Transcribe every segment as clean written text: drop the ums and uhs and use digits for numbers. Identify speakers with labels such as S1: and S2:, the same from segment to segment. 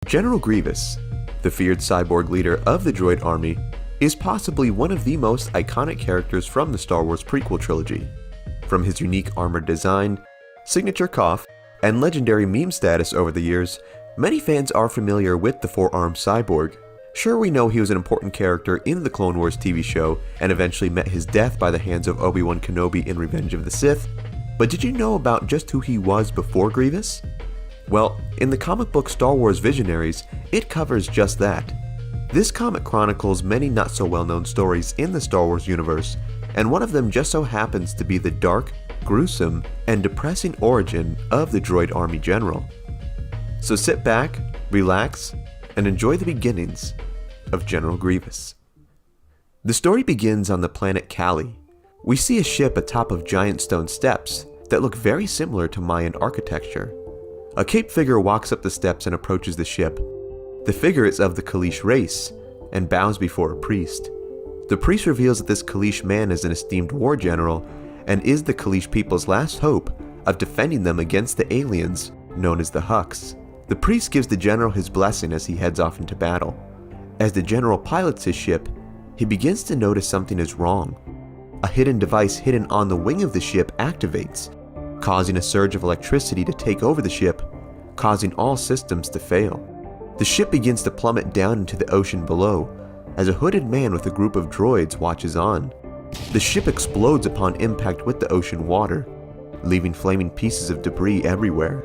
S1: General Grievous, the feared cyborg leader of the droid army, is possibly one of the most iconic characters from the Star Wars prequel trilogy. From his unique armored design, signature cough, and legendary meme status over the years, many fans are familiar with the four-armed cyborg. Sure, we know he was an important character in the Clone Wars TV show and eventually met his death by the hands of Obi-Wan Kenobi in Revenge of the Sith, but did you know about just who he was before Grievous? Well, in the comic book Star Wars Visionaries, it covers just that. This comic chronicles many not so well-known stories in the Star Wars universe, and one of them just so happens to be the dark, gruesome, and depressing origin of the droid army general. So sit back, relax, and enjoy the beginnings of General Grievous. The story begins on the planet Khali. We see a ship atop of giant stone steps that look very similar to Mayan architecture. A caped figure walks up the steps and approaches the ship. The figure is of the Khalish race and bows before a priest. The priest reveals that this Khalish man is an esteemed war general and is the Khalish people's last hope of defending them against the aliens known as the Hux. The priest gives the general his blessing as he heads off into battle. As the general pilots his ship, he begins to notice something is wrong. A hidden device hidden on the wing of the ship activates, causing a surge of electricity to take over the ship, causing all systems to fail. The ship begins to plummet down into the ocean below, as a hooded man with a group of droids watches on. The ship explodes upon impact with the ocean water, leaving flaming pieces of debris everywhere.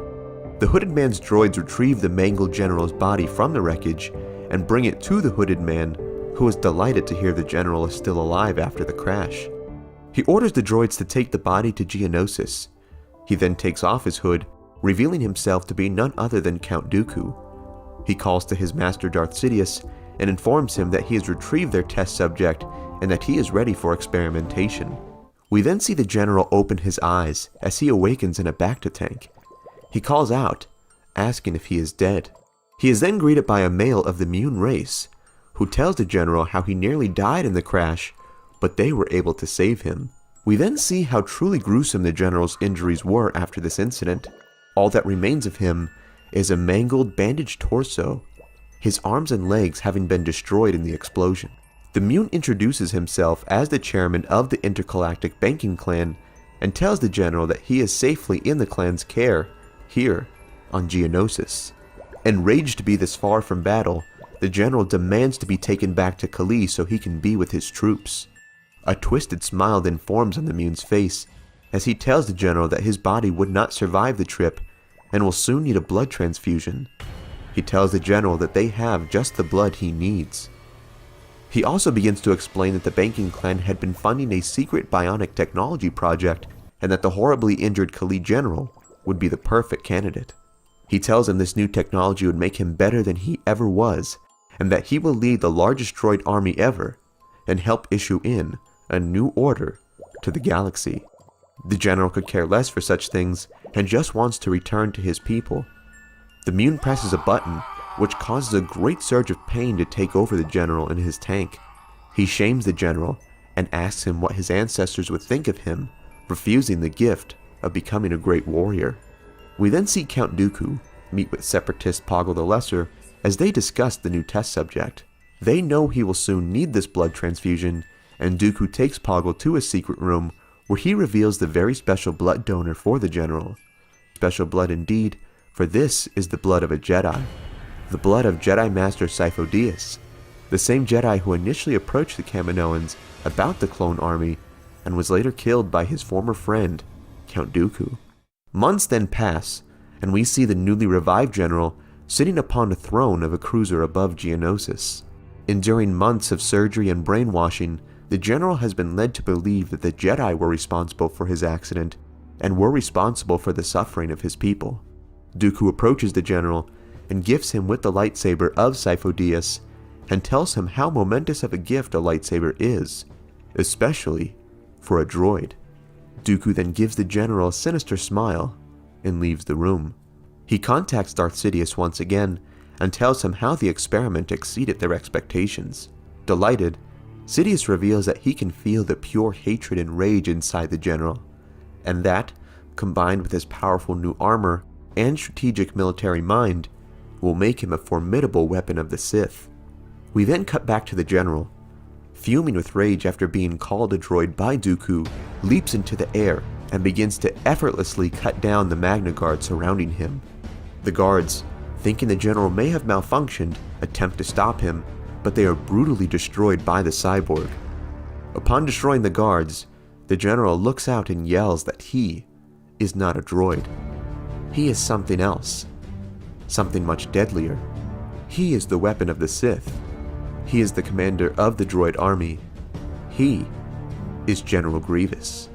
S1: The hooded man's droids retrieve the mangled general's body from the wreckage and bring it to the hooded man, who is delighted to hear the general is still alive after the crash. He orders the droids to take the body to Geonosis. He then takes off his hood, revealing himself to be none other than Count Dooku. He calls to his master Darth Sidious and informs him that he has retrieved their test subject and that he is ready for experimentation. We then see the general open his eyes as he awakens in a Bacta tank. He calls out, asking if he is dead. He is then greeted by a male of the Mun race, who tells the general how he nearly died in the crash, but they were able to save him. We then see how truly gruesome the general's injuries were after this incident. All that remains of him is a mangled, bandaged torso, his arms and legs having been destroyed in the explosion. The Mun introduces himself as the chairman of the intergalactic banking clan and tells the general that he is safely in the clan's care, here on Geonosis. Enraged to be this far from battle, the general demands to be taken back to Khali so he can be with his troops. A twisted smile then forms on the Mun's face as he tells the general that his body would not survive the trip and will soon need a blood transfusion. He tells the general that they have just the blood he needs. He also begins to explain that the banking clan had been funding a secret bionic technology project and that the horribly injured Khali general would be the perfect candidate. He tells him this new technology would make him better than he ever was and that he will lead the largest droid army ever and help issue in a new order to the galaxy. The general could care less for such things and just wants to return to his people. The Mun presses a button, which causes a great surge of pain to take over the general in his tank. He shames the general and asks him what his ancestors would think of him, refusing the gift of becoming a great warrior. We then see Count Dooku meet with Separatist Poggle the Lesser as they discuss the new test subject. They know he will soon need this blood transfusion, and Dooku takes Poggle to his secret room where he reveals the very special blood donor for the general. Special blood indeed, for this is the blood of a Jedi. The blood of Jedi Master Sifo Dyas, the same Jedi who initially approached the Kaminoans about the clone army and was later killed by his former friend, Count Dooku. Months then pass, and we see the newly revived general sitting upon the throne of a cruiser above Geonosis. Enduring months of surgery and brainwashing, the general has been led to believe that the Jedi were responsible for his accident and were responsible for the suffering of his people. Dooku approaches the general and gifts him with the lightsaber of Sifo Dyas and tells him how momentous of a gift a lightsaber is, especially for a droid. Dooku then gives the general a sinister smile and leaves the room. He contacts Darth Sidious once again and tells him how the experiment exceeded their expectations. Delighted, Sidious reveals that he can feel the pure hatred and rage inside the general, and that, combined with his powerful new armor and strategic military mind, will make him a formidable weapon of the Sith. We then cut back to the general. Fuming with rage after being called a droid by Dooku, leaps into the air and begins to effortlessly cut down the Magna Guard surrounding him. The guards, thinking the general may have malfunctioned, attempt to stop him, but they are brutally destroyed by the cyborg. Upon destroying the guards, the general looks out and yells that he is not a droid. He is something else. Something much deadlier. He is the weapon of the Sith. He is the commander of the droid army. He is General Grievous.